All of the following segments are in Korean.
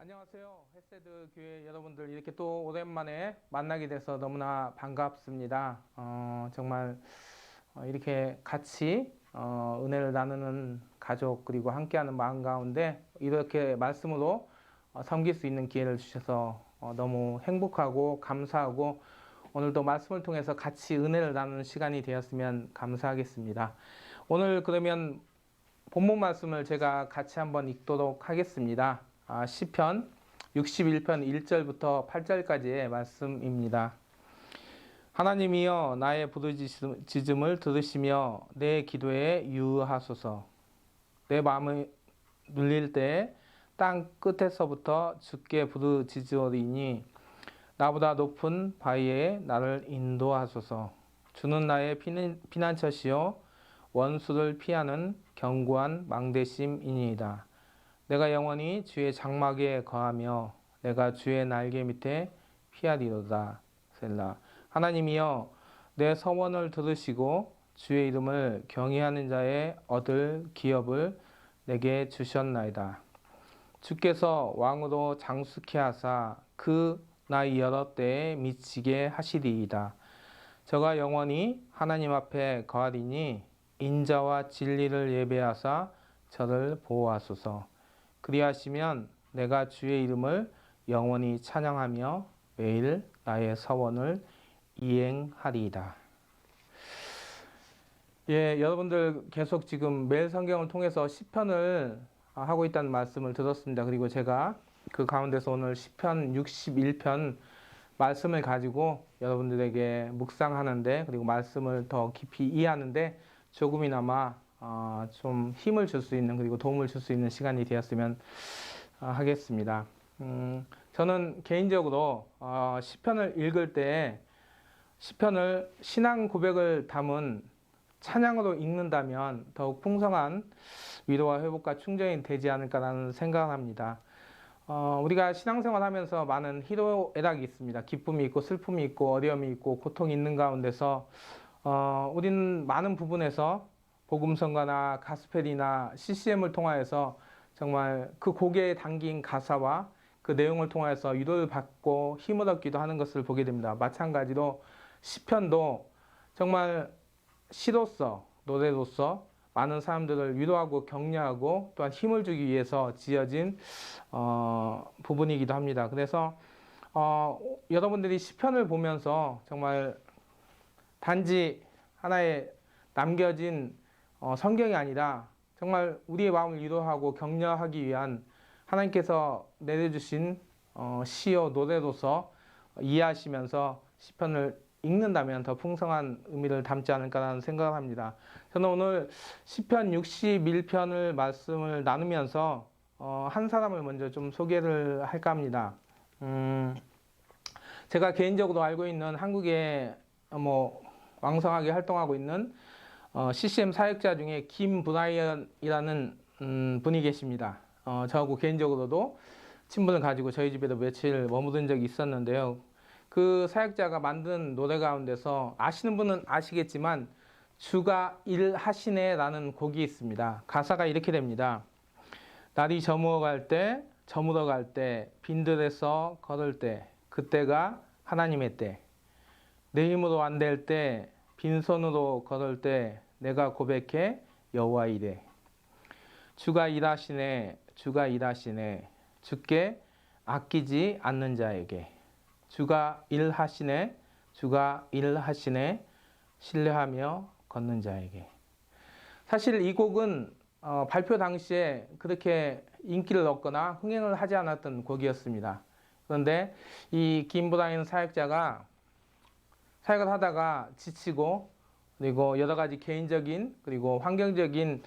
안녕하세요. 헬세드 교회 여러분들 이렇게 또 오랜만에 만나게 돼서 너무나 반갑습니다. 정말 이렇게 같이 은혜를 나누는 가족 그리고 함께하는 마음 가운데 이렇게 말씀으로 섬길 수 있는 기회를 주셔서 너무 행복하고 감사하고 오늘도 말씀을 통해서 같이 은혜를 나누는 시간이 되었으면 감사하겠습니다. 오늘 그러면 본문 말씀을 제가 같이 한번 읽도록 하겠습니다. 시편 61편 1절부터 8절까지의 말씀입니다. 하나님이여 나의 부르짖음을 들으시며 내 기도에 유의하소서. 내 마음이 눌릴 때 땅 끝에서부터 주께 부르짖으리니 나보다 높은 바위에 나를 인도하소서. 주는 나의 피난처시요 원수를 피하는 견고한 망대심이니이다. 내가 영원히 주의 장막에 거하며 내가 주의 날개 밑에 피하리로다. 셀라. 하나님이여 내 서원을 들으시고 주의 이름을 경외하는 자의 얻을 기업을 내게 주셨나이다. 주께서 왕으로 장수케 하사 그 나이 여러 때에 미치게 하시리이다. 저가 영원히 하나님 앞에 거하리니 인자와 진리를 예배하사 저를 보호하소서. 그리하시면 내가 주의 이름을 영원히 찬양하며 매일 나의 서원을 이행하리이다. 예, 여러분들 계속 지금 매일 성경을 통해서 시편을 하고 있다는 말씀을 들었습니다. 그리고 제가 그 가운데서 오늘 시편 61편 말씀을 가지고 여러분들에게 묵상하는데 그리고 말씀을 더 깊이 이해하는데 조금이나마 좀 힘을 줄 수 있는 그리고 도움을 줄 수 있는 시간이 되었으면 하겠습니다. 저는 개인적으로 시편을 읽을 때 시편을 신앙 고백을 담은 찬양으로 읽는다면 더욱 풍성한 위로와 회복과 충전이 되지 않을까라는 생각을 합니다. 우리가 신앙생활 하면서 많은 희로애락이 있습니다. 기쁨이 있고 슬픔이 있고 어려움이 있고 고통이 있는 가운데서 우리는 많은 부분에서 복음성가나 가스펠이나 CCM을 통하여서 정말 그 곡에 담긴 가사와 그 내용을 통해서 위로를 받고 힘을 얻기도 하는 것을 보게 됩니다. 마찬가지로 시편도 정말 시로서 노래로서 많은 사람들을 위로하고 격려하고 또한 힘을 주기 위해서 지어진 부분이기도 합니다. 그래서 여러분들이 시편을 보면서 정말 단지 하나의 남겨진 성경이 아니라 정말 우리의 마음을 위로하고 격려하기 위한 하나님께서 내려주신 시요 노래로서 이해하시면서 시편을 읽는다면 더 풍성한 의미를 담지 않을까라는 생각을 합니다. 저는 오늘 시편 61편을 말씀을 나누면서 한 사람을 먼저 좀 소개를 할까 합니다. 제가 개인적으로 알고 있는 한국에 왕성하게 활동하고 있는 CCM 사역자 중에 김브라이언이라는 분이 계십니다. 저하고 개인적으로도 친분을 가지고 저희 집에도 며칠 머무른 적이 있었는데요. 그 사역자가 만든 노래 가운데서 아시는 분은 아시겠지만 주가 일하시네 라는 곡이 있습니다. 가사가 이렇게 됩니다. 날이 저물어 갈 때 빈들에서 걸을 때 그때가 하나님의 때 내 힘으로 안 될 때 빈손으로 걸을 때 내가 고백해 여호와 이래. 주가 일하시네 주께 아끼지 않는 자에게 주가 일하시네 신뢰하며 걷는 자에게. 사실 이 곡은 발표 당시에 그렇게 인기를 얻거나 흥행을 하지 않았던 곡이었습니다. 그런데 이 김브라이언 사역자가 사역을 하다가 지치고 그리고 여러 가지 개인적인 그리고 환경적인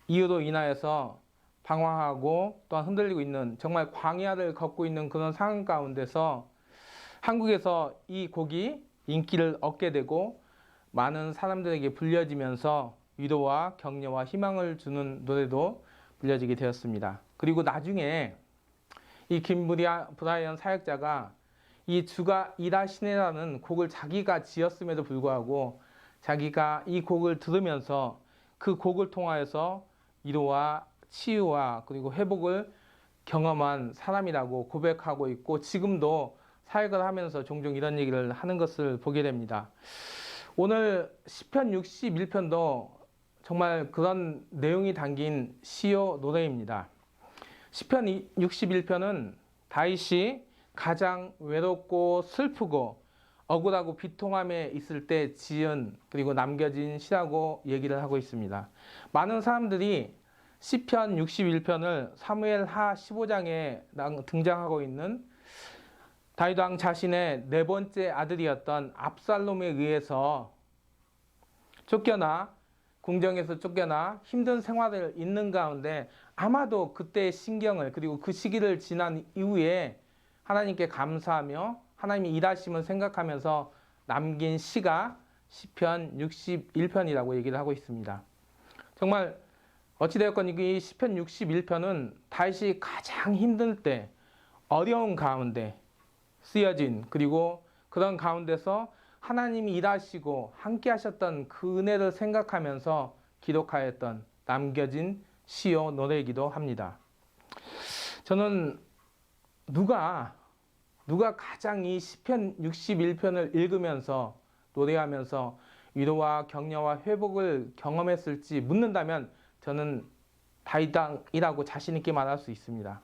이유로 인하여서 방황하고 또한 흔들리고 있는 정말 광야를 걷고 있는 그런 상황 가운데서 한국에서 이 곡이 인기를 얻게 되고 많은 사람들에게 불려지면서 위로와 격려와 희망을 주는 노래도 불려지게 되었습니다. 그리고 나중에 이 김브라이언 사역자가 이 주가 일하시네라는 곡을 자기가 지었음에도 불구하고 자기가 이 곡을 들으면서 그 곡을 통하여서 위로와 치유와 그리고 회복을 경험한 사람이라고 고백하고 있고 지금도 사역을 하면서 종종 이런 얘기를 하는 것을 보게 됩니다. 오늘 시편 61편도 정말 그런 내용이 담긴 시요 노래입니다. 시편 61편은 다윗이 가장 외롭고 슬프고 억울하고 비통함에 있을 때 지은 그리고 남겨진 시라고 얘기를 하고 있습니다. 많은 사람들이 시편 61편을 사무엘하 15장에 등장하고 있는 다윗 왕 자신의 네 번째 아들이었던 압살롬에 의해서 쫓겨나 궁정에서 쫓겨나 힘든 생활을 있는 가운데 아마도 그때의 심경을 그리고 그 시기를 지난 이후에 하나님께 감사하며 하나님의 일하심을 생각하면서 남긴 시가 시편 61편이라고 얘기를 하고 있습니다. 정말 어찌되었건 이 시편 61편은 다윗이 가장 힘들 때 어려운 가운데 쓰여진 그리고 그런 가운데서 하나님이 일하시고 함께 하셨던 그 은혜를 생각하면서 기록하였던 남겨진 시요 노래이기도 합니다. 저는 누가 가장 이 시편 61편을 읽으면서 노래하면서 위로와 격려와 회복을 경험했을지 묻는다면 저는 다윗이라고 자신 있게 말할 수 있습니다.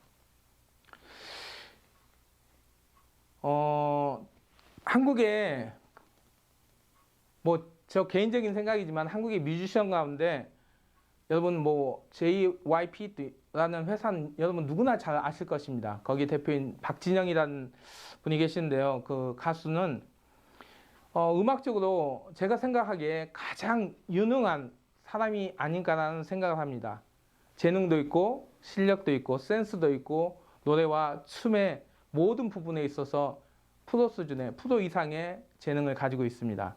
한국에 저 개인적인 생각이지만 한국의 뮤지션 가운데 여러분 JYP라는 회사는 여러분 누구나 잘 아실 것입니다. 거기 대표인 박진영이라는 분이 계신데요. 그 가수는 음악적으로 제가 생각하기에 가장 유능한 사람이 아닌가라는 생각을 합니다. 재능도 있고 실력도 있고 센스도 있고 노래와 춤의 모든 부분에 있어서 프로 수준의 프로 이상의 재능을 가지고 있습니다.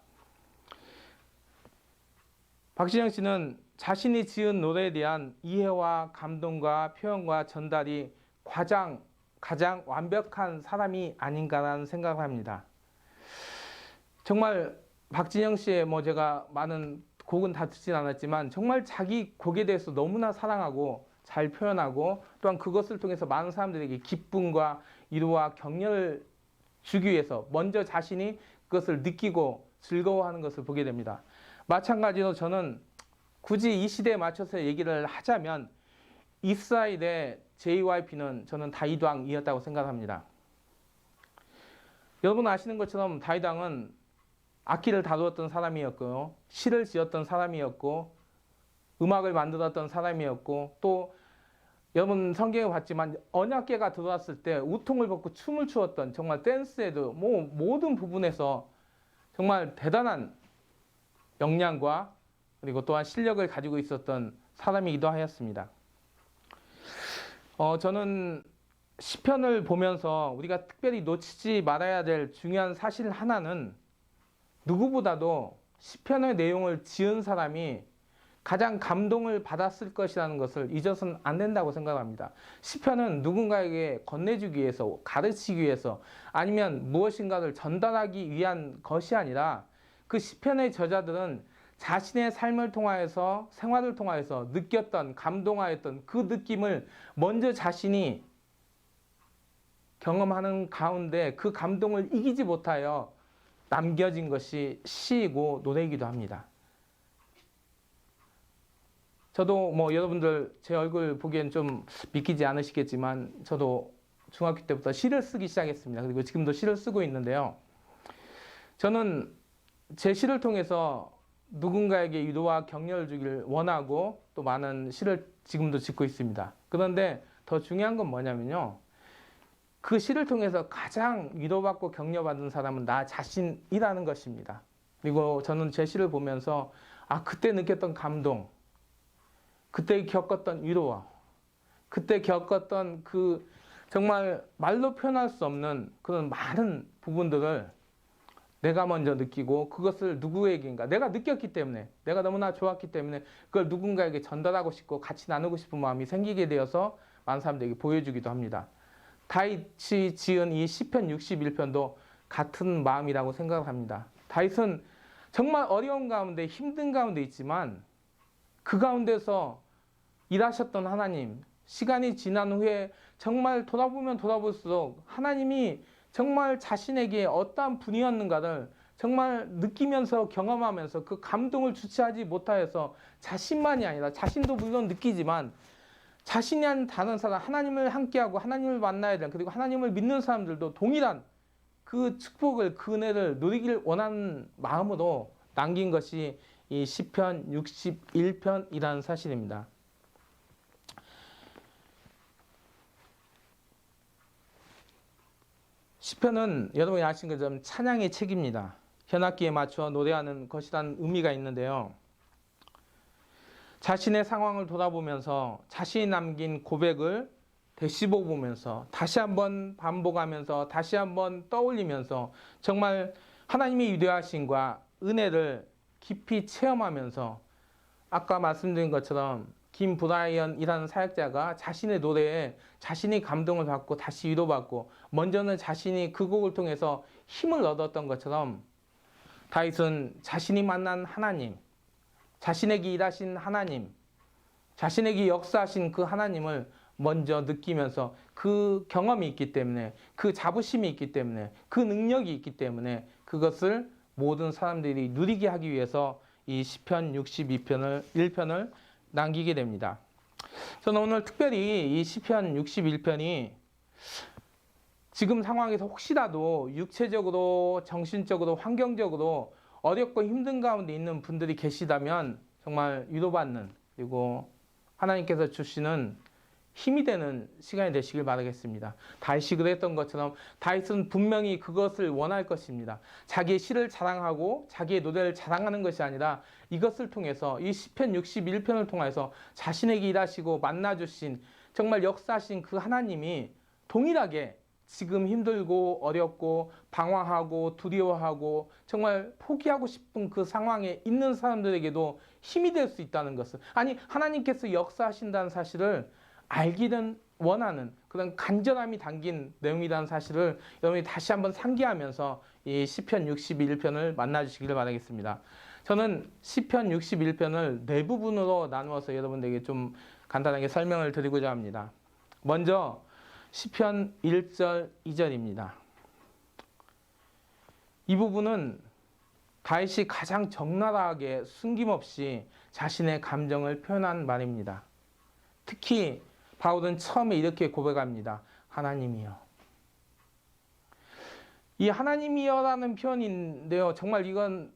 박진영 씨는 자신이 지은 노래에 대한 이해와 감동과 표현과 전달이 가장 완벽한 사람이 아닌가라는 생각을 합니다. 정말 박진영 씨의 제가 많은 곡은 다 듣진 않았지만 정말 자기 곡에 대해서 너무나 사랑하고 잘 표현하고 또한 그것을 통해서 많은 사람들에게 기쁨과 위로와 격려를 주기 위해서 먼저 자신이 그것을 느끼고 즐거워하는 것을 보게 됩니다. 마찬가지로 저는 굳이 이 시대에 맞춰서 얘기를 하자면 이스라엘의 JYP는 저는 다윗 왕이었다고 생각합니다. 여러분 아시는 것처럼 다윗 왕은 악기를 다루었던 사람이었고요. 시를 지었던 사람이었고 음악을 만들었던 사람이었고 또 여러분 성경에 봤지만 언약궤가 들어왔을 때 우통을 벗고 춤을 추었던 정말 댄스에도 모든 부분에서 정말 대단한 역량과 그리고 또한 실력을 가지고 있었던 사람이기도 하였습니다. 저는 시편을 보면서 우리가 특별히 놓치지 말아야 될 중요한 사실 하나는 누구보다도 시편의 내용을 지은 사람이 가장 감동을 받았을 것이라는 것을 잊어서는 안 된다고 생각합니다. 시편은 누군가에게 건네주기 위해서, 가르치기 위해서 아니면 무엇인가를 전달하기 위한 것이 아니라 그 시편의 저자들은 자신의 삶을 통하여서 생활을 통하여서 느꼈던 감동하였던 그 느낌을 먼저 자신이 경험하는 가운데 그 감동을 이기지 못하여 남겨진 것이 시이고 노래이기도 합니다. 저도 여러분들 제 얼굴 보기엔 좀 믿기지 않으시겠지만 저도 중학교 때부터 시를 쓰기 시작했습니다. 그리고 지금도 시를 쓰고 있는데요. 저는 제 시를 통해서 누군가에게 위로와 격려를 주기를 원하고 또 많은 시를 지금도 짓고 있습니다. 그런데 더 중요한 건 뭐냐면요. 그 시를 통해서 가장 위로받고 격려받은 사람은 나 자신이라는 것입니다. 그리고 저는 제 시를 보면서 그때 느꼈던 감동, 그때 겪었던 위로와 그때 겪었던 그 정말 말로 표현할 수 없는 그런 많은 부분들을 내가 먼저 느끼고 그것을 누구에게인가 내가 느꼈기 때문에 내가 너무나 좋았기 때문에 그걸 누군가에게 전달하고 싶고 같이 나누고 싶은 마음이 생기게 되어서 많은 사람들에게 보여주기도 합니다. 다윗이 지은 이 시편 61편도 같은 마음이라고 생각을 합니다. 다윗은 정말 어려운 가운데 힘든 가운데 있지만 그 가운데서 일하셨던 하나님 시간이 지난 후에 정말 돌아보면 돌아볼수록 하나님이 정말 자신에게 어떠한 분이었는가를 정말 느끼면서 경험하면서 그 감동을 주체하지 못하여서 자신만이 아니라 자신도 물론 느끼지만 자신이 아닌 다른 사람, 하나님을 함께하고 하나님을 만나야 되는, 그리고 하나님을 믿는 사람들도 동일한 그 축복을, 그 은혜를 누리길 원하는 마음으로 남긴 것이 이 시편 61편이라는 사실입니다. 시편은 여러분이 아시는 것처럼 찬양의 책입니다. 현악기에 맞춰 노래하는 것이라는 의미가 있는데요. 자신의 상황을 돌아보면서 자신이 남긴 고백을 되씹어 보면서 다시 한번 반복하면서 다시 한번 떠올리면서 정말 하나님의 위대하심과 은혜를 깊이 체험하면서 아까 말씀드린 것처럼 김브라이언이라는 사역자가 자신의 노래에 자신이 감동을 받고 다시 위로받고 먼저는 자신이 그 곡을 통해서 힘을 얻었던 것처럼 다윗은 자신이 만난 하나님, 자신에게 일하신 하나님, 자신에게 역사하신 그 하나님을 먼저 느끼면서 그 경험이 있기 때문에, 그 자부심이 있기 때문에, 그 능력이 있기 때문에 그것을 모든 사람들이 누리게 하기 위해서 이 시편 1편을 남기게 됩니다. 저는 오늘 특별히 이 시편 61편이 지금 상황에서 혹시라도 육체적으로, 정신적으로, 환경적으로 어렵고 힘든 가운데 있는 분들이 계시다면 정말 위로받는, 그리고 하나님께서 주시는 힘이 되는 시간이 되시길 바라겠습니다. 다윗이 그랬던 것처럼 다윗은 분명히 그것을 원할 것입니다. 자기의 시를 자랑하고 자기의 노래를 자랑하는 것이 아니라 이것을 통해서 이 시편 61편을 통해서 자신에게 일하시고 만나주신 정말 역사하신 그 하나님이 동일하게 지금 힘들고 어렵고 방황하고 두려워하고 정말 포기하고 싶은 그 상황에 있는 사람들에게도 힘이 될 수 있다는 것을, 아니 하나님께서 역사하신다는 사실을 알기는 원하는 그런 간절함이 담긴 내용이라는 사실을 여러분이 다시 한번 상기하면서 이 시편 61편을 만나주시기를 바라겠습니다. 저는 시편 61편을 네 부분으로 나누어서 여러분들에게 좀 간단하게 설명을 드리고자 합니다. 먼저 시편 1절, 2절입니다. 이 부분은 다윗이 가장 적나라하게 숨김없이 자신의 감정을 표현한 말입니다. 특히 바울은 처음에 이렇게 고백합니다. 하나님이여. 이 하나님이여라는 표현인데요. 정말 이건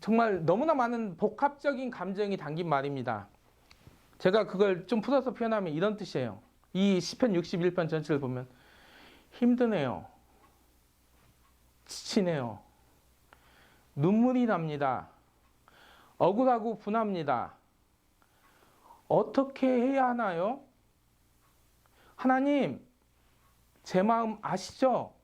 정말 너무나 많은 복합적인 감정이 담긴 말입니다. 제가 그걸 좀 풀어서 표현하면 이런 뜻이에요. 이 시편 61편 전체를 보면 힘드네요. 지치네요. 눈물이 납니다. 억울하고 분합니다. 어떻게 해야 하나요? 하나님, 제 마음 아시죠?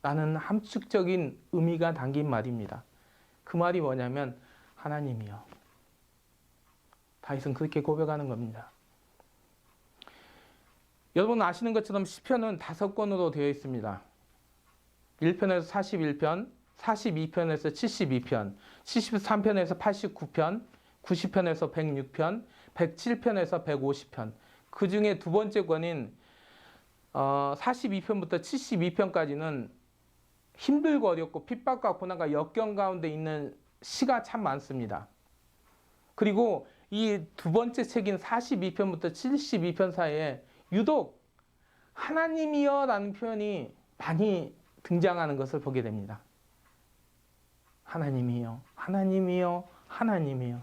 라는 함축적인 의미가 담긴 말입니다. 그 말이 뭐냐면 하나님이요. 다윗은 그렇게 고백하는 겁니다. 여러분 아시는 것처럼 시편은 5권으로 되어 있습니다. 1편에서 41편, 42편에서 72편, 73편에서 89편, 90편에서 106편, 107편에서 150편. 그 중에 두 번째 권인 42편부터 72편까지는 힘들고 어렵고 핍박과 고난과 역경 가운데 있는 시가 참 많습니다. 그리고 이 두 번째 책인 42편부터 72편 사이에 유독 하나님이여 라는 표현이 많이 등장하는 것을 보게 됩니다. 하나님이여, 하나님이여, 하나님이여.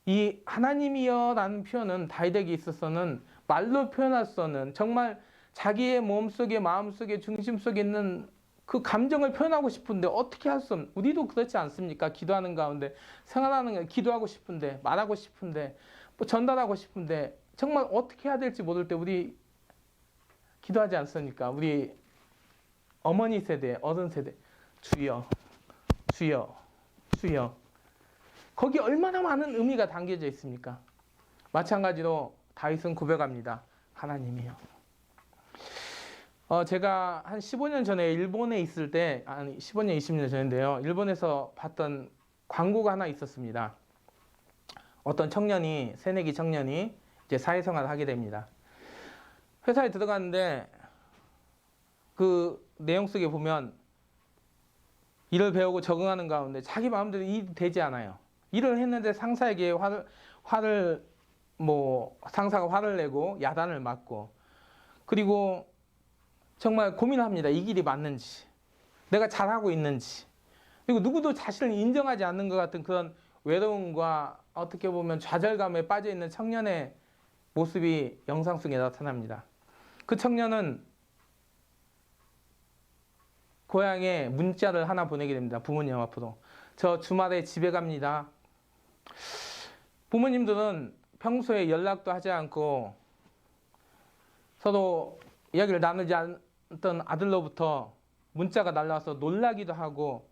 이 하나님이여 라는 표현은 다윗에게 있어서는 말로 표현할 수 없는, 정말 자기의 몸속에, 마음속에, 중심 속에 있는 그 감정을 표현하고 싶은데 어떻게 할 수 없는, 우리도 그렇지 않습니까? 기도하는 가운데, 생활하는, 기도하고 싶은데, 말하고 싶은데, 뭐 전달하고 싶은데 정말 어떻게 해야 될지 모를 때 우리 기도하지 않습니까? 우리 어머니 세대, 어른 세대, 주여, 주여, 주여. 거기 얼마나 많은 의미가 담겨져 있습니까? 마찬가지로 다윗은 고백합니다. 하나님이요. 제가 한 15년 전에 일본에 있을 때, 아니 15년, 20년 전인데요. 일본에서 봤던 광고가 하나 있었습니다. 어떤 청년이, 새내기 청년이 이제 사회생활을 하게 됩니다. 회사에 들어갔는데 그 내용 속에 보면 일을 배우고 적응하는 가운데 자기 마음대로 일이 되지 않아요. 일을 했는데 상사에게 상사가 화를 내고 야단을 맞고, 그리고 정말 고민합니다. 이 길이 맞는지, 내가 잘하고 있는지, 그리고 누구도 자신을 인정하지 않는 것 같은 그런 외로움과 어떻게 보면 좌절감에 빠져 있는 청년의 모습이 영상 속에 나타납니다. 그 청년은 고향에 문자를 하나 보내게 됩니다. 부모님 앞으로. 저 주말에 집에 갑니다. 부모님들은 평소에 연락도 하지 않고 서로 이야기를 나누지 않던 아들로부터 문자가 날라와서 놀라기도 하고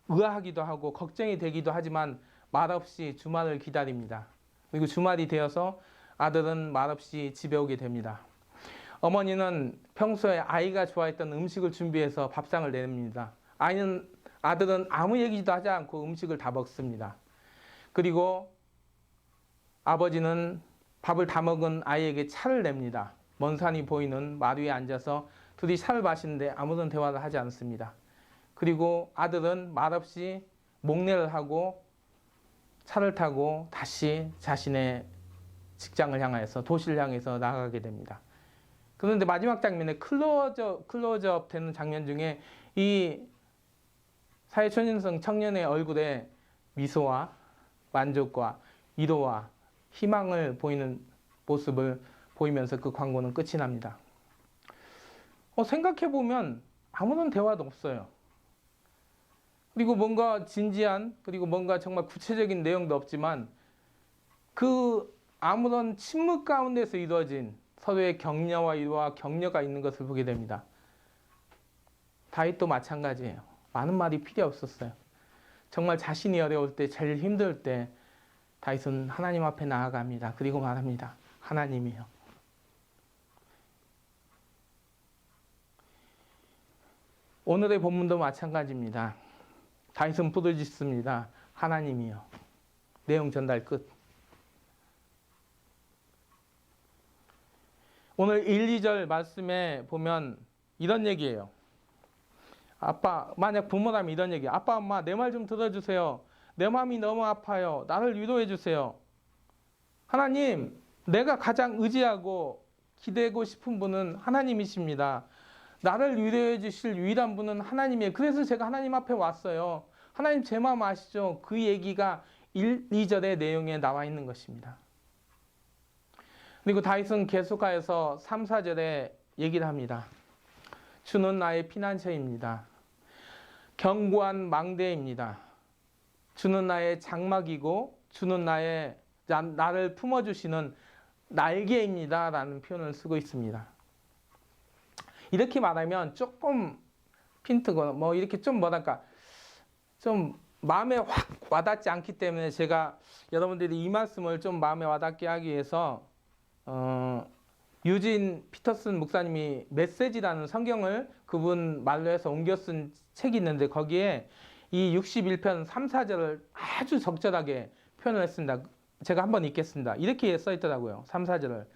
의아하기도 하고 걱정이 되기도 하지만 말없이 주말을 기다립니다. 그리고 주말이 되어서 아들은 말없이 집에 오게 됩니다. 어머니는 평소에 아이가 좋아했던 음식을 준비해서 밥상을 내립니다. 아들은 아무 얘기도 하지 않고 음식을 다 먹습니다. 그리고 아버지는 밥을 다 먹은 아이에게 차를 냅니다. 먼 산이 보이는 마루 위에 앉아서 둘이 차를 마시는데 아무런 대화를 하지 않습니다. 그리고 아들은 말없이 목례를 하고 차를 타고 다시 자신의 직장을 향해서, 도시를 향해서 나아가게 됩니다. 그런데 마지막 장면에 클로즈업 되는 장면 중에 이 사회초년생 청년의 얼굴에 미소와 만족과 위로와 희망을 보이는 모습을 보이면서 그 광고는 끝이 납니다. 생각해보면 아무런 대화도 없어요. 그리고 뭔가 진지한, 그리고 뭔가 정말 구체적인 내용도 없지만 그 아무런 침묵 가운데서 이루어진 서로의 격려와 위로와 격려가 있는 것을 보게 됩니다. 다윗도 마찬가지예요. 많은 말이 필요 없었어요. 정말 자신이 어려울 때, 제일 힘들 때 다윗은 하나님 앞에 나아갑니다. 그리고 말합니다. 하나님이요. 오늘의 본문도 마찬가지입니다. 다윗은 부르짖습니다. 하나님이요. 내용 전달 끝. 오늘 1, 2절 말씀에 보면 이런 얘기예요. 만약 부모라면 이런 얘기예요. 아빠, 엄마, 내 말 좀 들어주세요. 내 마음이 너무 아파요. 나를 위로해 주세요. 하나님, 내가 가장 의지하고 기대고 싶은 분은 하나님이십니다. 나를 위로해 주실 유일한 분은 하나님이에요. 그래서 제가 하나님 앞에 왔어요. 하나님 제 마음 아시죠? 그 얘기가 1, 2절의 내용에 나와 있는 것입니다. 그리고 다윗은 계속하여서 3, 4절에 얘기를 합니다. 주는 나의 피난처입니다. 견고한 망대입니다. 주는 나의 장막이고 주는 나를 품어주시는 날개입니다. 라는 표현을 쓰고 있습니다. 이렇게 말하면 조금 핀트고 이렇게 좀 좀 마음에 확 와닿지 않기 때문에 제가 여러분들이 이 말씀을 좀 마음에 와닿게 하기 위해서 유진 피터슨 목사님이 메시지라는 성경을 그분 말로 해서 옮겨 쓴 책이 있는데 거기에 이 61편 3, 4절을 아주 적절하게 표현을 했습니다. 제가 한번 읽겠습니다. 이렇게 써 있더라고요. 3, 4절을.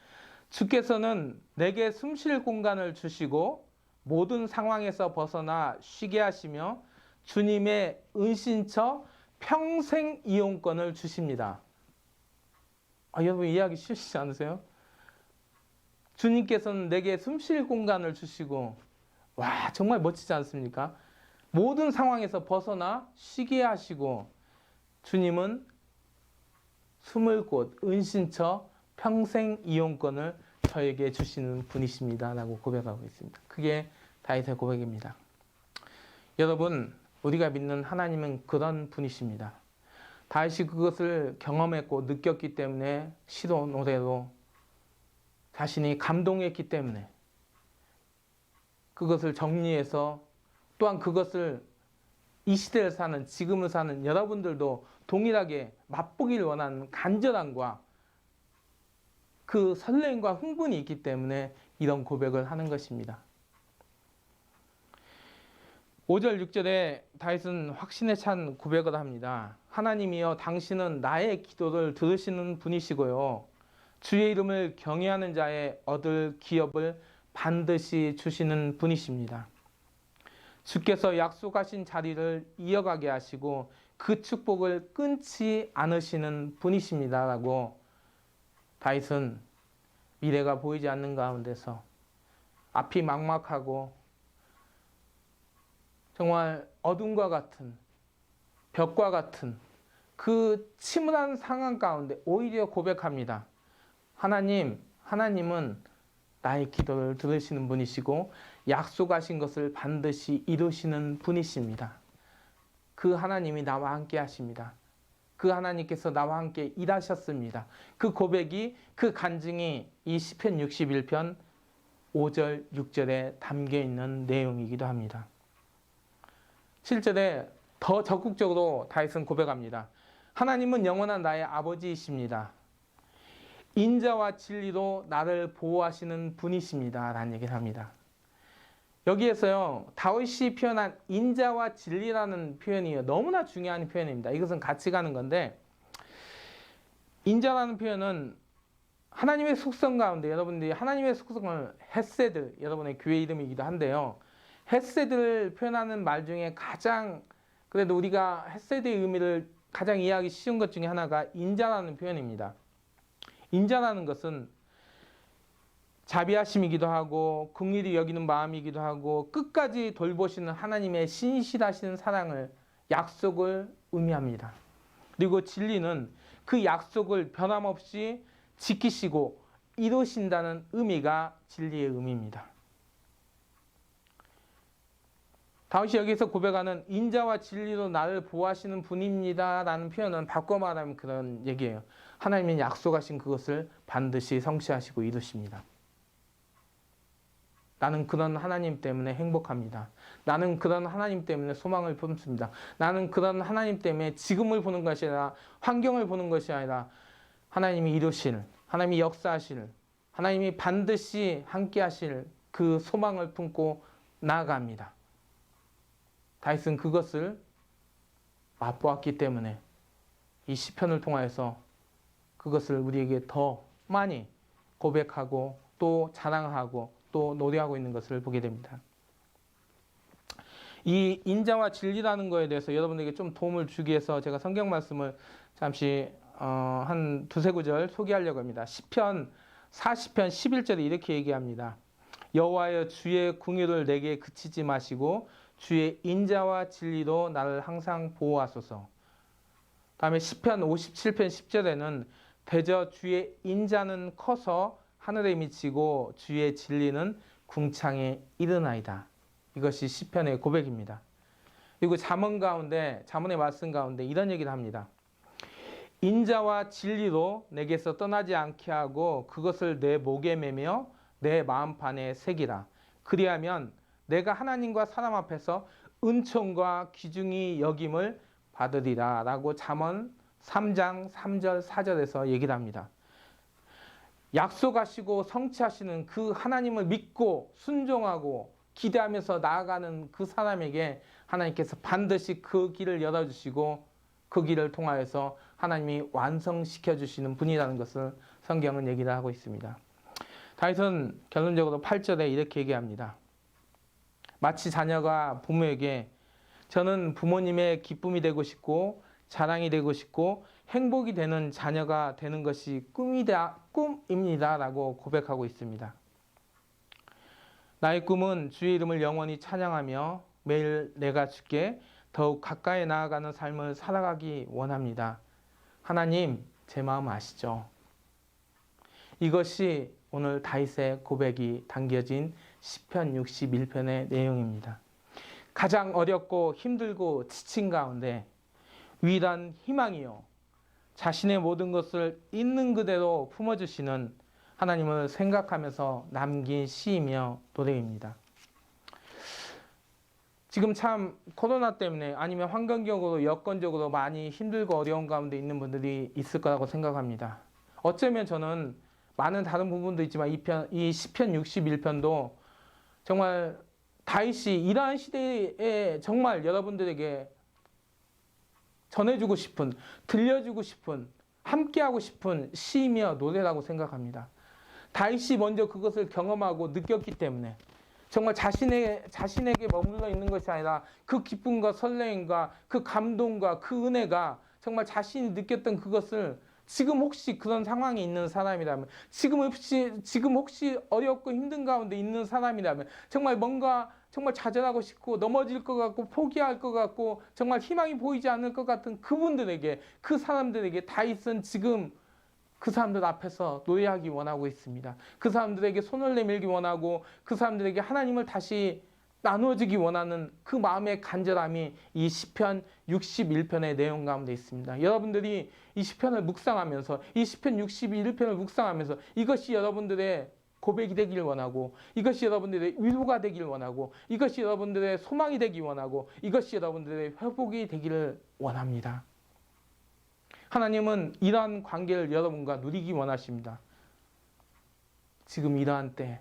주께서는 내게 숨쉴 공간을 주시고 모든 상황에서 벗어나 쉬게 하시며 주님의 은신처 평생 이용권을 주십니다. 여러분 이해하기 쉽지 않으세요? 주님께서는 내게 숨쉴 공간을 주시고, 와, 정말 멋지지 않습니까? 모든 상황에서 벗어나 쉬게 하시고, 주님은 숨을 곳, 은신처, 평생 이용권을 저에게 주시는 분이십니다. 라고 고백하고 있습니다. 그게 다윗의 고백입니다. 여러분, 우리가 믿는 하나님은 그런 분이십니다. 다윗이 그것을 경험했고 느꼈기 때문에 시로 노래로 자신이 감동했기 때문에 그것을 정리해서 또한 그것을 이 시대를 사는, 지금을 사는 여러분들도 동일하게 맛보기를 원하는 간절함과 그 설렘과 흥분이 있기 때문에 이런 고백을 하는 것입니다. 5절 6절에 다윗은 확신에 찬 고백을 합니다. 하나님이여 당신은 나의 기도를 들으시는 분이시고요. 주의 이름을 경외하는 자의 얻을 기업을 반드시 주시는 분이십니다. 주께서 약속하신 자리를 이어가게 하시고 그 축복을 끊지 않으시는 분이십니다. 라고 다윗은 미래가 보이지 않는 가운데서 앞이 막막하고 정말 어둠과 같은 벽과 같은 그 침울한 상황 가운데 오히려 고백합니다. 하나님은 나의 기도를 들으시는 분이시고 약속하신 것을 반드시 이루시는 분이십니다. 그 하나님이 나와 함께 하십니다. 그 하나님께서 나와 함께 일하셨습니다. 그 고백이, 그 간증이 이 시편 61편 5절, 6절에 담겨있는 내용이기도 합니다. 7절에 더 적극적으로 다윗은 고백합니다. 하나님은 영원한 나의 아버지이십니다. 인자와 진리로 나를 보호하시는 분이십니다. 라는 얘기를 합니다. 여기에서요, 다윗이 표현한 인자와 진리라는 표현이 너무나 중요한 표현입니다. 이것은 같이 가는 건데, 인자라는 표현은 하나님의 속성 가운데 여러분들이 하나님의 속성을 헤세드, 여러분의 교회 이름이기도 한데요. 헤세드를 표현하는 말 중에 가장, 그래도 우리가 헤세드의 의미를 가장 이해하기 쉬운 것 중에 하나가 인자라는 표현입니다. 인자라는 것은 자비하심이기도 하고 긍휼히 여기는 마음이기도 하고 끝까지 돌보시는 하나님의 신실하신 사랑을, 약속을 의미합니다. 그리고 진리는 그 약속을 변함없이 지키시고 이루신다는 의미가 진리의 의미입니다. 다윗이 여기서 고백하는 인자와 진리로 나를 보호하시는 분입니다 라는 표현은 바꿔 말하면 그런 얘기예요. 하나님이 약속하신 그것을 반드시 성취하시고 이루십니다. 나는 그런 하나님 때문에 행복합니다. 나는 그런 하나님 때문에 소망을 품습니다. 나는 그런 하나님 때문에 지금을 보는 것이 아니라 환경을 보는 것이 아니라 하나님이 이루실, 하나님이 역사하실, 하나님이 반드시 함께 하실 그 소망을 품고 나아갑니다. 다윗은 그것을 맛보았기 때문에 이 시편을 통하여서 그것을 우리에게 더 많이 고백하고 또 자랑하고 또 노래하고 있는 것을 보게 됩니다. 이 인자와 진리라는 거에 대해서 여러분에게 좀 도움을 주기 위해서 제가 성경 말씀을 잠시 한 두세 구절 소개하려고 합니다. 시편 40편 11절에 이렇게 얘기합니다. 여호와여 주의 긍휼을 내게 그치지 마시고 주의 인자와 진리로 나를 항상 보호하소서. 다음에 시편 57편 10절에는 대저 주의 인자는 커서 하늘에 미치고 주의 진리는 궁창에 이르나이다. 이것이 시편의 고백입니다. 그리고 잠언의 말씀 가운데 이런 얘기를 합니다. 인자와 진리로 내게서 떠나지 않게 하고 그것을 내 목에 매며 내 마음판에 새기라. 그리하면 내가 하나님과 사람 앞에서 은총과 귀중히 여김을 받으리라 라고 잠언 3장 3절 4절에서 얘기를 합니다. 약속하시고 성취하시는 그 하나님을 믿고 순종하고 기대하면서 나아가는 그 사람에게 하나님께서 반드시 그 길을 열어주시고 그 길을 통하여서 하나님이 완성시켜 주시는 분이라는 것을 성경은 얘기를 하고 있습니다. 다윗은 결론적으로 8절에 이렇게 얘기합니다. 마치 자녀가 부모에게 저는 부모님의 기쁨이 되고 싶고 자랑이 되고 싶고 행복이 되는 자녀가 되는 것이 꿈입니다 라고 고백하고 있습니다. 나의 꿈은 주의 이름을 영원히 찬양하며 매일 내가 주께 더욱 가까이 나아가는 삶을 살아가기 원합니다. 하나님, 제 마음 아시죠? 이것이 오늘 다윗의 고백이 담겨진 시편 61편의 내용입니다. 가장 어렵고 힘들고 지친 가운데 위대한 희망이요 자신의 모든 것을 있는 그대로 품어주시는 하나님을 생각하면서 남긴 시이며 노래입니다. 지금 참 코로나 때문에 아니면 환경적으로 여건적으로 많이 힘들고 어려운 가운데 있는 분들이 있을 거라고 생각합니다. 어쩌면 저는 많은 다른 부분도 있지만 이 시편 61편도 정말 다윗이 이러한 시대에 정말 여러분들에게 전해주고 싶은, 들려주고 싶은, 함께하고 싶은 시이며 노래라고 생각합니다. 다윗이 먼저 그것을 경험하고 느꼈기 때문에 정말 자신에게 머물러 있는 것이 아니라 그 기쁨과 설레임과 그 감동과 그 은혜가 정말 자신이 느꼈던 그것을 지금 혹시 그런 상황에 있는 사람이라면, 지금 혹시 어렵고 힘든 가운데 있는 사람이라면, 정말 뭔가 정말 좌절하고 싶고 넘어질 것 같고 포기할 것 같고 정말 희망이 보이지 않을 것 같은 그분들에게, 그 사람들에게 다윗은 지금 그 사람들 앞에서 노래하기 원하고 있습니다. 그 사람들에게 손을 내밀기 원하고 그 사람들에게 하나님을 다시 나누어주기 원하는 그 마음의 간절함이 이 시편 61편의 내용 가운데 있습니다. 여러분들이 이 시편을 묵상하면서, 이 시편 61편을 묵상하면서 이것이 여러분들의 고백이 되길 원하고, 이것이 여러분들의 위로가 되길 원하고, 이것이 여러분들의 소망이 되길 원하고, 이것이 여러분들의 회복이 되기를 원합니다. 하나님은 이러한 관계를 여러분과 누리기 원하십니다. 지금 이러한 때,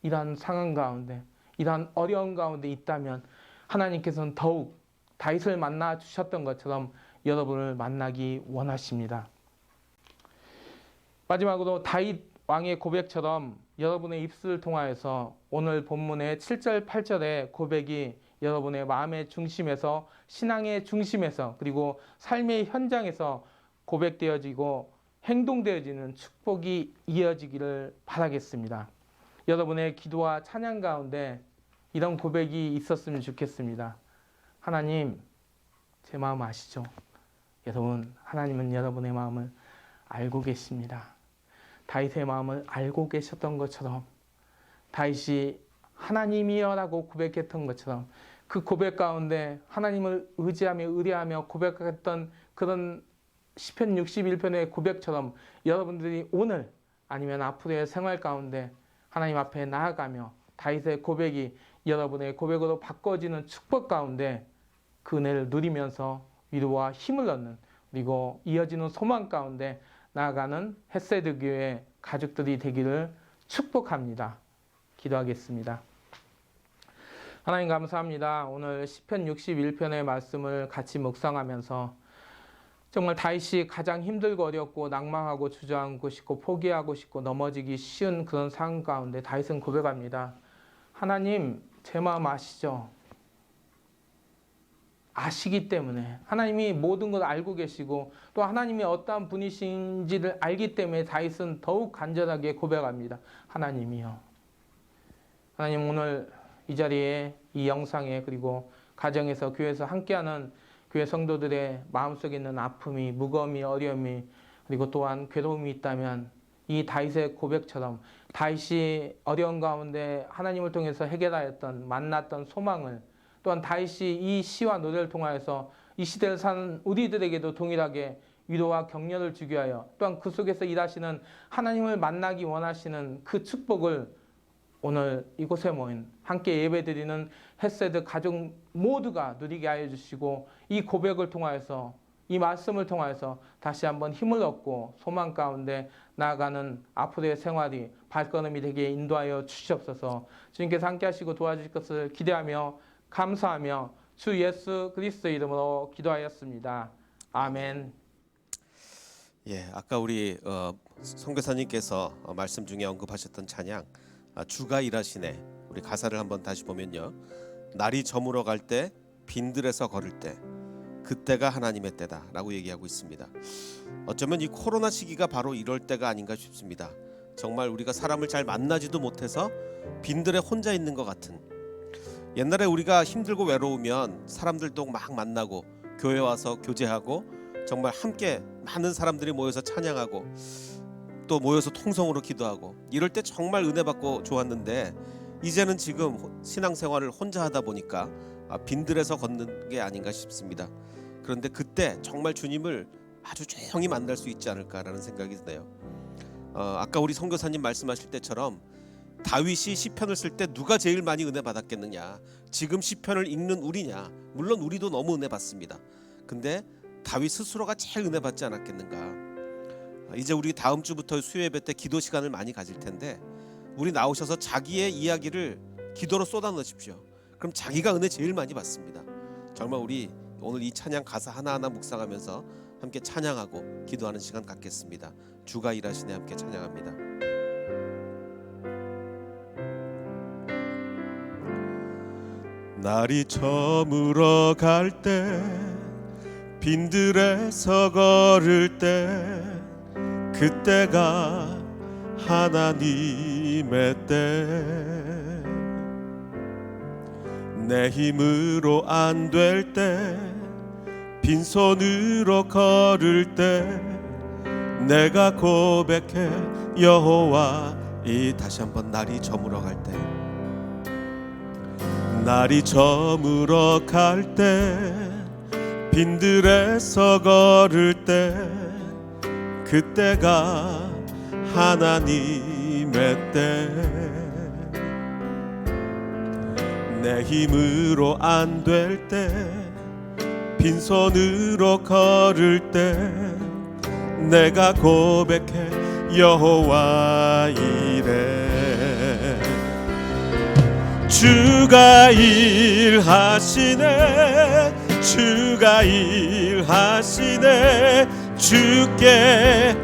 이러한 상황 가운데, 이러한 어려운 가운데 있다면 하나님께서는 더욱 다윗을 만나 주셨던 것처럼 여러분을 만나기 원하십니다. 마지막으로 다윗 왕의 고백처럼 여러분의 입술을 통하여서 오늘 본문의 7절, 8절의 고백이 여러분의 마음의 중심에서, 신앙의 중심에서, 그리고 삶의 현장에서 고백되어지고 행동되어지는 축복이 이어지기를 바라겠습니다. 여러분의 기도와 찬양 가운데 이런 고백이 있었으면 좋겠습니다. 하나님, 제 마음 아시죠? 여러분, 하나님은 여러분의 마음을 알고 계십니다. 다윗의 마음을 알고 계셨던 것처럼, 다윗이 하나님이여라고 고백했던 것처럼 그 고백 가운데 하나님을 의지하며 의뢰하며 고백했던 그런 시편 61편의 고백처럼 여러분들이 오늘 아니면 앞으로의 생활 가운데 하나님 앞에 나아가며 다윗의 고백이 여러분의 고백으로 바꿔지는 축복 가운데 그 은혜를 누리면서 위로와 힘을 얻는, 그리고 이어지는 소망 가운데 나아가는 헷세드 교회 가족들이 되기를 축복합니다. 기도하겠습니다. 하나님 감사합니다. 오늘 시편 61편의 말씀을 같이 묵상하면서 정말 다윗이 가장 힘들고 어렵고 낭망하고 주저앉고 싶고 포기하고 싶고 넘어지기 쉬운 그런 상황 가운데 다윗은 고백합니다. 하나님, 제 마음 아시죠? 아시기 때문에, 하나님이 모든 걸 알고 계시고 또 하나님이 어떠한 분이신지를 알기 때문에 다윗은 더욱 간절하게 고백합니다. 하나님이요. 하나님, 오늘 이 자리에, 이 영상에, 그리고 가정에서, 교회에서 함께하는 교회 성도들의 마음속에 있는 아픔이, 무거움이, 어려움이, 그리고 또한 괴로움이 있다면 이 다윗의 고백처럼 다윗이 어려운 가운데 하나님을 통해서 해결하였던, 만났던 소망을, 또한 다윗이 이 시와 노래를 통하여서 이 시대를 사는 우리들에게도 동일하게 위로와 격려를 주게 하여, 또한 그 속에서 일하시는 하나님을 만나기 원하시는 그 축복을 오늘 이곳에 모인 함께 예배드리는 헷세드 가족 모두가 누리게 하여 주시고, 이 고백을 통하여서, 이 말씀을 통하여서 다시 한번 힘을 얻고 소망 가운데 나아가는 앞으로의 생활이 발걸음이 되게 인도하여 주시옵소서. 주님께서 함께 하시고 도와주실 것을 기대하며 감사하며 주 예수 그리스도의 이름으로 기도하였습니다. 아멘. 예, 아까 우리 선교사님께서 말씀 중에 언급하셨던 찬양, 주가 일하시네, 우리 가사를 한번 다시 보면요, 날이 저물어 갈 때, 빈들에서 걸을 때, 그때가 하나님의 때다 라고 얘기하고 있습니다. 어쩌면 이 코로나 시기가 바로 이럴 때가 아닌가 싶습니다. 정말 우리가 사람을 잘 만나지도 못해서 빈들에 혼자 있는 것 같은, 옛날에 우리가 힘들고 외로우면 사람들도 막 만나고 교회 와서 교제하고 정말 함께 많은 사람들이 모여서 찬양하고 또 모여서 통성으로 기도하고 이럴 때 정말 은혜 받고 좋았는데, 이제는 지금 신앙생활을 혼자 하다 보니까 빈들에서 걷는 게 아닌가 싶습니다. 그런데 그때 정말 주님을 아주 조용히 만날 수 있지 않을까라는 생각이 드네요. 아까 우리 선교사님 말씀하실 때처럼 다윗이 시편을 쓸 때 누가 제일 많이 은혜 받았겠느냐, 지금 시편을 읽는 우리냐. 물론 우리도 너무 은혜 받습니다. 근데 다윗 스스로가 제일 은혜 받지 않았겠는가. 이제 우리 다음 주부터 수요예배 때 기도 시간을 많이 가질 텐데, 우리 나오셔서 자기의 이야기를 기도로 쏟아넣으십시오. 그럼 자기가 은혜 제일 많이 받습니다. 정말 우리 오늘 이 찬양 가사 하나하나 묵상하면서 함께 찬양하고 기도하는 시간 갖겠습니다. 주가 일하시네 함께 찬양합니다. 날이 저물어 갈 때 빈들에서 걸을 때 그때가 하나님의 때 내 힘으로 안 될 때 빈손으로 걸을 때 내가 고백해 여호와 이 다시 한번 날이 저물어 갈 때 날이 저물어 갈 때 빈들에서 걸을 때 그때가 하나님의 때 내 힘으로 안 될 때 빈손으로 걸을 때 내가 고백해 여호와 이래 주가 일하시네 주가 일하시네 주께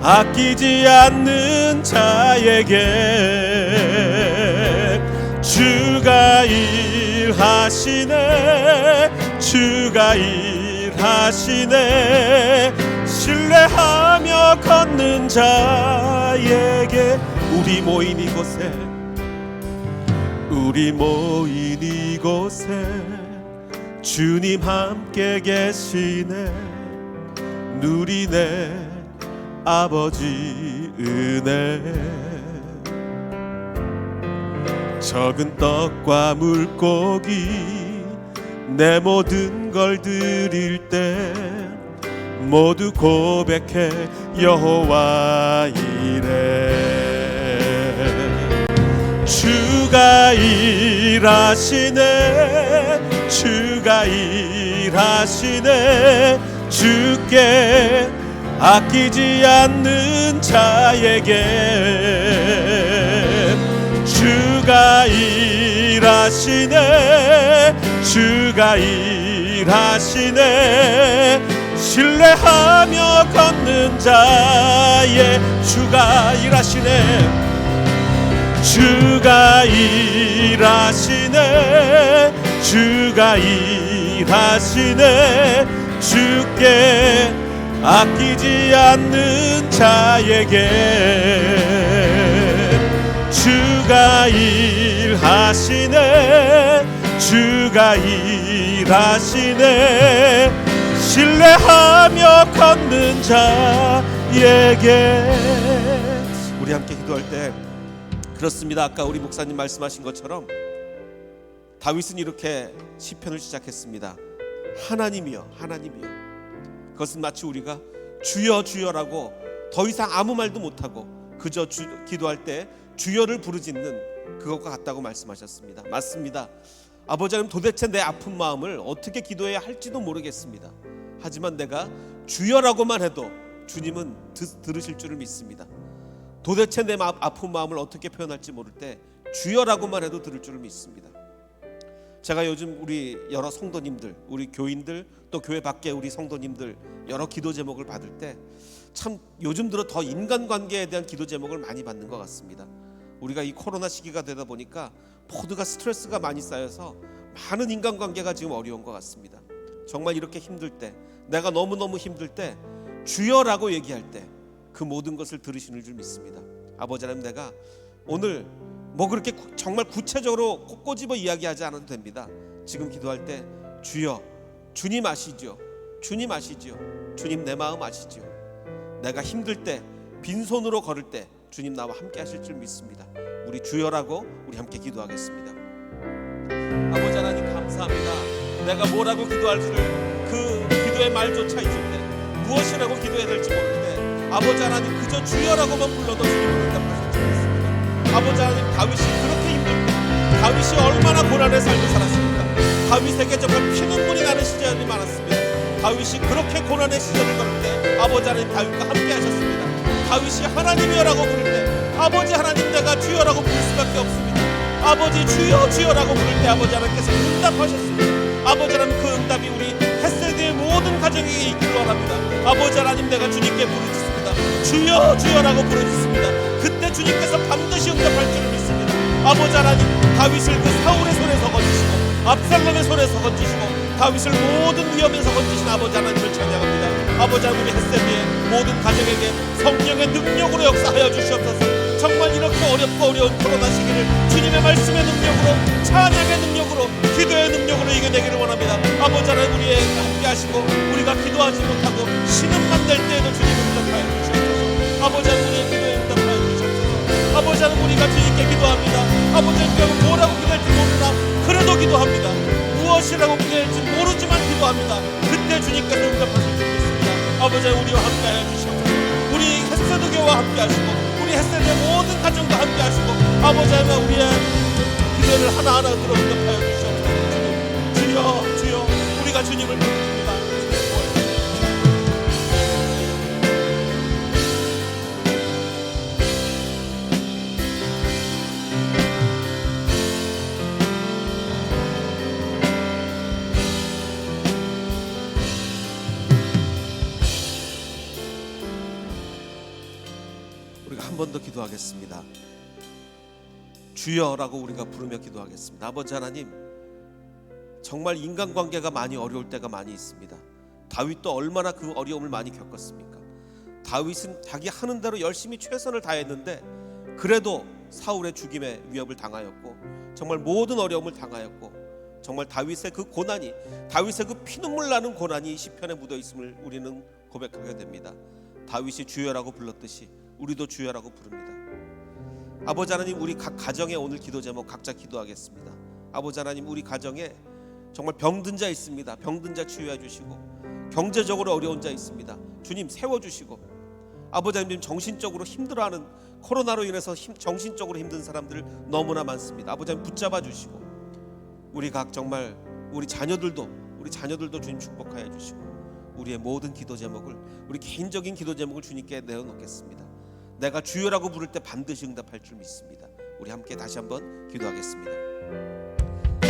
아끼지 않는 자에게 주가 일하시네 주가 일하시네 신뢰하며 걷는 자에게 우리 모인 이곳에 주님 함께 계시네 누리네 아버지 은혜 적은 떡과 물고기 내 모든 걸 드릴 때 모두 고백해 여호와 이래 주가 일하시네 주가 일하시네 주께 아끼지 않는 자에게 주가 일하시네 주가 일하시네 신뢰하며 걷는 자의 주가 일하시네 주가 일하시네 주가 일하시네 주께 아끼지 않는 자에게 주가 일하시네 주가 일하시네 신뢰하며 걷는 자에게 우리 함께 기도할 때 그렇습니다. 아까 우리 목사님 말씀하신 것처럼 다윗은 이렇게 시편을 시작했습니다. 하나님이여 하나님이여 그것은 마치 우리가 주여 주여라고 더 이상 아무 말도 못하고 그저 기도할 때 주여를 부르짖는 그것과 같다고 말씀하셨습니다. 맞습니다. 아버지 하나님 도대체 내 아픈 마음을 어떻게 기도해야 할지도 모르겠습니다. 하지만 내가 주여라고만 해도 주님은 들으실 줄을 믿습니다. 도대체 내 아픈 마음을 어떻게 표현할지 모를 때 주여라고만 해도 들을 줄을 믿습니다. 제가 요즘 우리 여러 성도님들, 우리 교인들 또 교회 밖에 우리 성도님들 여러 기도 제목을 받을 때 참 요즘 들어 더 인간관계에 대한 기도 제목을 많이 받는 것 같습니다. 우리가 이 코로나 시기가 되다 보니까 모두가 스트레스가 많이 쌓여서 많은 인간관계가 지금 어려운 것 같습니다. 정말 이렇게 힘들 때 내가 너무너무 힘들 때 주여라고 얘기할 때 그 모든 것을 들으시는 줄 믿습니다. 아버지 하나님 내가 오늘 뭐 그렇게 정말 구체적으로 꼭 꼬집어 이야기하지 않아도 됩니다. 지금 기도할 때 주여 주님 아시죠? 주님 아시죠? 주님 내 마음 아시죠? 내가 힘들 때 빈손으로 걸을 때 주님 나와 함께 하실 줄 믿습니다. 우리 주여라고 우리 함께 기도하겠습니다. 아버지 하나님 감사합니다. 내가 뭐라고 기도할지를 그 기도의 말조차 잊을 때 무엇이라고 기도해야 될지 모를 때 아버지 하나님 그저 주여라고만 불러도 주님을 응답하실 줄 믿습니다. 아버지 하나님 다윗이 그렇게 힘들 때 다윗이 얼마나 고난의 삶을 살았습니까? 다윗에게 정말 피눈물이 나는 시절이 많았습니다. 다윗이 그렇게 고난의 시절을 걸을 때 아버지 하나님 다윗과 함께 하셨습니다. 다윗이 하나님이여라고 부를 때 아버지 하나님 내가 주여라고 부를 수밖에 없습니다. 아버지 주여 주여라고 부를 때 아버지 하나님께서 응답하셨습니다. 아버지 하나님 그 응답이 우리 햇세드의 모든 가정에게 있기를 원합니다. 아버지 하나님 내가 주님께 부르짖습니다. 주여 주여라고 부르짖습니다. 그때 주님께서 반드시 응답할 줄을 믿습니다. 아버지 하나님 다윗을 그 사울의 손에서 건지시고 압살롬의 손에서 건지시고 다윗을 모든 위험에서 건지신 아버지 하나님을 찬양합니다. 아버지 하나님 우리 햇세드의 모든 가정에게 성령의 능력으로 역사하여 주시옵소서. 정말 이렇게 어렵고 어려운 코로나 시기를 주님의 말씀의 능력으로 찬양의 능력으로 기도의 능력으로 이겨내기를 원합니다. 아버지 하나님 우리에게 함께 하시고 우리가 기도하지 못하고 신음만 낼 때에도 주님 응답하여 주시옵소서. 아버지 하나님 우리의 기도에 응답하여 주시옵소서. 아버지 하나님 우리가 주님께 기도합니다. 아버지 하나님 뭐라고 기도할지 모르나 그래도 기도합니다. 무엇이라고 기도할지 모르지만 기도합니다. 그때 주님께서 응답하실 줄 믿습니다. 아버지 하나님 우리와 함께하여 주시옵소서. 우리 햇세드 교회와 함께하시고 우리 햇세드의 모든 가정과 함께하시고 아버지 하나님 우리의 기도를 하나하나 들어 응답하여 주시옵소서. 주여 주여 우리가 주님을 부릅니다. 한 번 더 기도하겠습니다. 주여라고 우리가 부르며 기도하겠습니다. 아버지 하나님 정말 인간관계가 많이 어려울 때가 많이 있습니다. 다윗도 얼마나 그 어려움을 많이 겪었습니까? 다윗은 자기 하는 대로 열심히 최선을 다했는데 그래도 사울의 죽임의 위협을 당하였고 정말 모든 어려움을 당하였고 정말 다윗의 그 고난이 다윗의 그 피눈물 나는 고난이 시편에 묻어 있음을 우리는 고백하게 됩니다. 다윗이 주여라고 불렀듯이 우리도 주여라고 부릅니다. 아버지 하나님 우리 각 가정에 오늘 기도 제목 각자 기도하겠습니다. 아버지 하나님 우리 가정에 정말 병든 자 있습니다. 병든 자 치유해 주시고 경제적으로 어려운 자 있습니다. 주님 세워주시고 아버지 하나님 정신적으로 힘들어하는 코로나로 인해서 정신적으로 힘든 사람들 너무나 많습니다. 아버지 하나님 붙잡아 주시고 우리 각 정말 우리 자녀들도 주님 축복하여 주시고 우리의 모든 기도 제목을 우리 개인적인 기도 제목을 주님께 내어놓겠습니다. 내가 주여라고 부를 때 반드시 응답할 줄 믿습니다. 우리 함께 다시 한번 기도하겠습니다.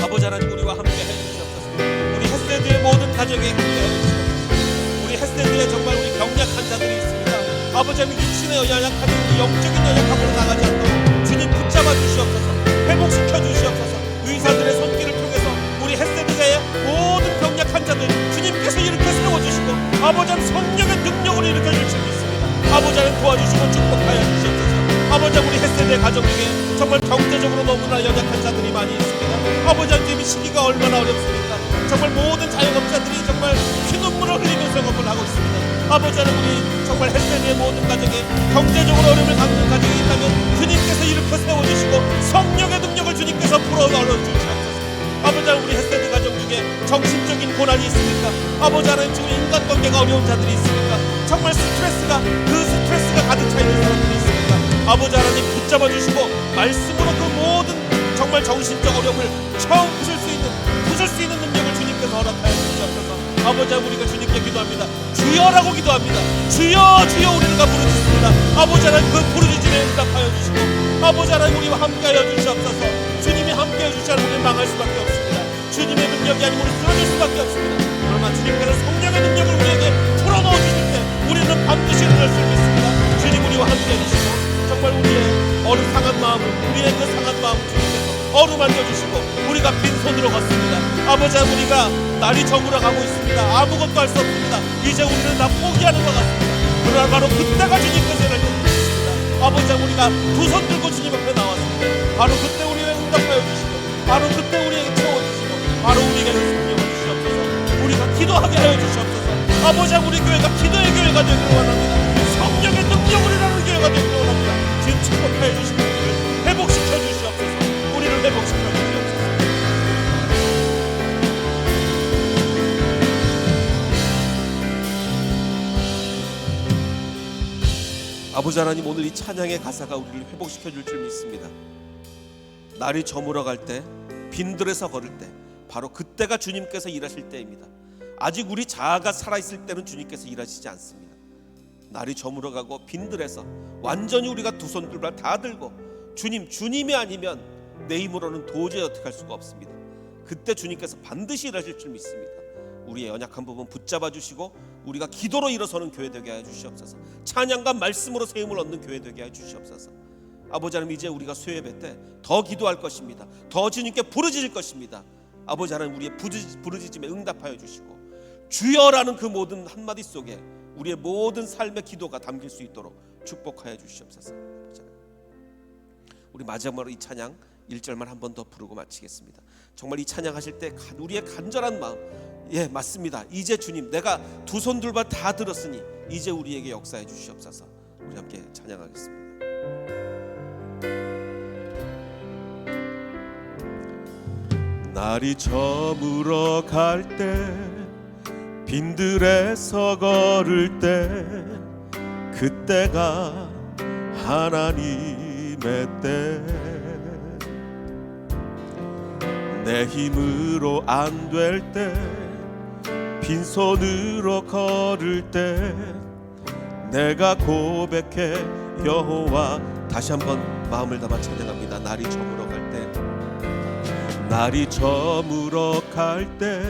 아버지 하나님 우리와 함께 해주시옵소서. 우리 햇세드의 모든 가정에 함께 해주시옵소서. 우리 햇세드에 정말 우리 병약한 자들이 있습니다. 아버지 하나님 육신의 연약함이 우리 영적인 연약함으로 나가지 않도록 주님 붙잡아 주시옵소서. 회복시켜 주시옵소서. 의사들의 손길을 통해서 우리 햇세드의 모든 병약한 자들 주님께서 일으켜 세워주시고 아버지 하나님 성령의 능력으로 일으켜 줄 줄 믿습니다. 아버지 하나님 도와주시고 축복하여 주시옵소서. 아버지 하나님 우리 햇세드의 가족에게 정말 경제적으로 너무나 연약한 자들이 많이 있습니다. 아버지 하나님 이 시기가 얼마나 어렵습니까? 정말 모든 자영업자들이 정말 피눈물을 흘리면서 영업을 하고 있습니다. 아버지 하나님 우리 정말 햇세드의 모든 가정에 경제적으로 어려움을 겪는 가정이 있다면 주님께서 일으켜 세워주시고 성령의 능력을 주님께서 불어넣어 주시옵소서. 아버지 하나님 우리 햇세드 가정 중에 정신적인 고난이 있습니까? 아버지 하나님 지금 인간관계가 어려운 자들이 있습니까? 정말 스트레스가 가득 차 있는 사람들이 있습니까? 아버지 하나님 붙잡아 주시고 말씀으로 그 모든 정말 정신적 어려움을 처음 부술 수 있는 능력을 주님께서 허락하여 주시옵소서. 아버지 하나님 우리가 주님께 기도합니다. 주여라고 기도합니다. 주여 주여 우리가 부르짖습니다. 아버지 하나님 그 부르짖음에 응답하여 주시고 아버지 하나님 우리와 함께하여 주시옵소서. 주님이 함께해 주시지 않으면 우리는 망할 수밖에 없습니다. 주님의 능력이 아니면 우리 쓰러질 수밖에 없습니다. 그러나 주님께서 성령의 능력을 우리에게 풀어넣어 주실 때 우리는 반드시 일어날 수 있습니다. 주님 우리와 함께해 주시고 정말 우리의 상한 마음을 우리의 그 상한 마음을 주님께서 어루만져 주시고 우리가 빈손으로 걷습니다. 아버지 하나님 우리가 날이 저물어 가고 있습니다. 아무것도 할 수 없습니다. 이제 우리는 다 포기하는 것 같습니다. 그러나 바로 그때가 주님께서 일어날 때 있습니다. 아버지 하나님 우리가 두 손 들고 주님 앞에 나왔습니다. 바로 그때 우리를 응답하여 주시고 바로 그때 우리에게 채워주시고 바로 우리에게 성령을 주시옵소서. 우리가 기도하게 하여 주시옵소서. 아버지 하나님 우리 교회가 기도의 교회가 되기를 원합니다. 성령의 능력을 일하는 교회가 되기를 원합니다. 지금 축복하여 주시고 우리를 회복시켜 주시옵소서. 우리를 회복시켜 주시옵소서. 아버지 하나님 오늘 이 찬양의 가사가 우리를 회복시켜 줄 줄 믿습니다. 날이 저물어 갈 때 빈들에서 걸을 때 바로 그때가 주님께서 일하실 때입니다. 아직 우리 자아가 살아있을 때는 주님께서 일하시지 않습니다. 날이 저물어 가고 빈들에서 완전히 우리가 두 손 두 발 다 들고 주님이 아니면 내 힘으로는 도저히 어떻게 할 수가 없습니다. 그때 주님께서 반드시 일하실 줄 믿습니다. 우리의 연약한 부분 붙잡아 주시고 우리가 기도로 일어서는 교회 되게 하여 주시옵소서. 찬양과 말씀으로 새 힘을 얻는 교회 되게 하여 주시옵소서. 아버지 하나님, 이제 우리가 수요예배 때 더 기도할 것입니다. 더 주님께 부르짖을 것입니다. 아버지 하나님, 우리의 부르짖음에 응답하여 주시고 주여라는 그 모든 한마디 속에 우리의 모든 삶의 기도가 담길 수 있도록 축복하여 주시옵소서. 우리 마지막으로 이 찬양 1절만 한 번 더 부르고 마치겠습니다. 정말 이 찬양하실 때 우리의 간절한 마음, 예, 맞습니다. 이제 주님, 내가 두 손 둘 발 다 들었으니 이제 우리에게 역사해 주시옵소서. 우리 함께 찬양하겠습니다. 날이 저물어 갈 때, 빈들에서 걸을 때, 그때가 하나님의 때. 내 힘으로 안 될 때, 빈손으로 걸을 때, 내가 고백해 여호와. 다시 한번 마음을 담아 찬양합니다. 날이 저물어 갈 때, 날이 저물어 갈 때,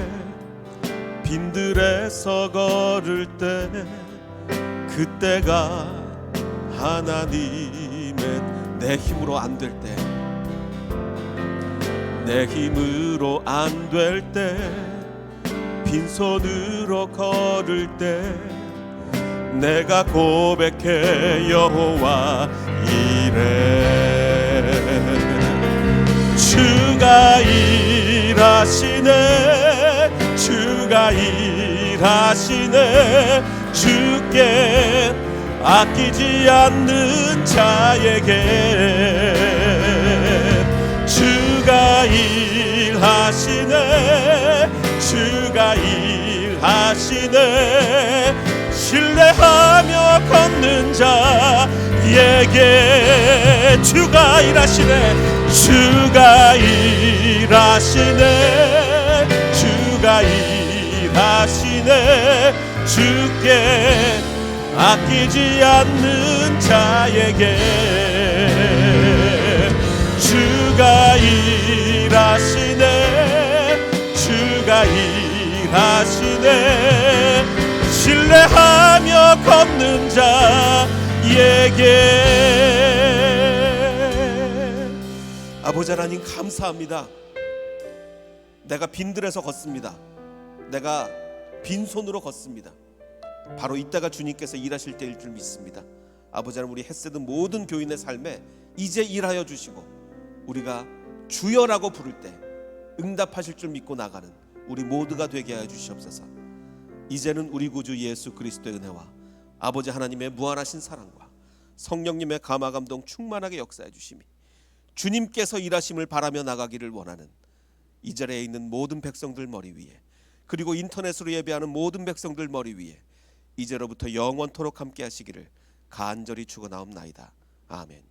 빈들에서 걸을 때, 그때가 하나님의. 내 힘으로 안 될 때, 내 힘으로 안 될 때, 빈손으로 걸을 때, 내가 고백해 여호와 이래. 주가 일하시네, 주가 일하시네. 주께 아끼지 않는 자에게 주가 일하시네, 주가 일하시네. 신뢰하며 걷는 자에게 주가 일하시네, 주가 일하시네, 주가 일하시네. 주께 아끼지 않는 자에게 주가 일하시네, 주가 일하시네. 신뢰하며 걷는 자에게. 아버지 하나님, 감사합니다. 내가 빈들에서 걷습니다. 내가 빈손으로 걷습니다. 바로 이때가 주님께서 일하실 때일 줄 믿습니다. 아버지 하나님, 우리 햇세드 모든 교인의 삶에 이제 일하여 주시고 우리가 주여라고 부를 때 응답하실 줄 믿고 나가는 우리 모두가 되게 하여 주시옵소서. 이제는 우리 구주 예수 그리스도의 은혜와 아버지 하나님의 무한하신 사랑과 성령님의 감화감동 충만하게 역사해 주심이 주님께서 일하심을 바라며 나가기를 원하는 이 자리에 있는 모든 백성들 머리 위에, 그리고 인터넷으로 예배하는 모든 백성들 머리 위에 이제로부터 영원토록 함께 하시기를 간절히 축원하옵나이다. 아멘.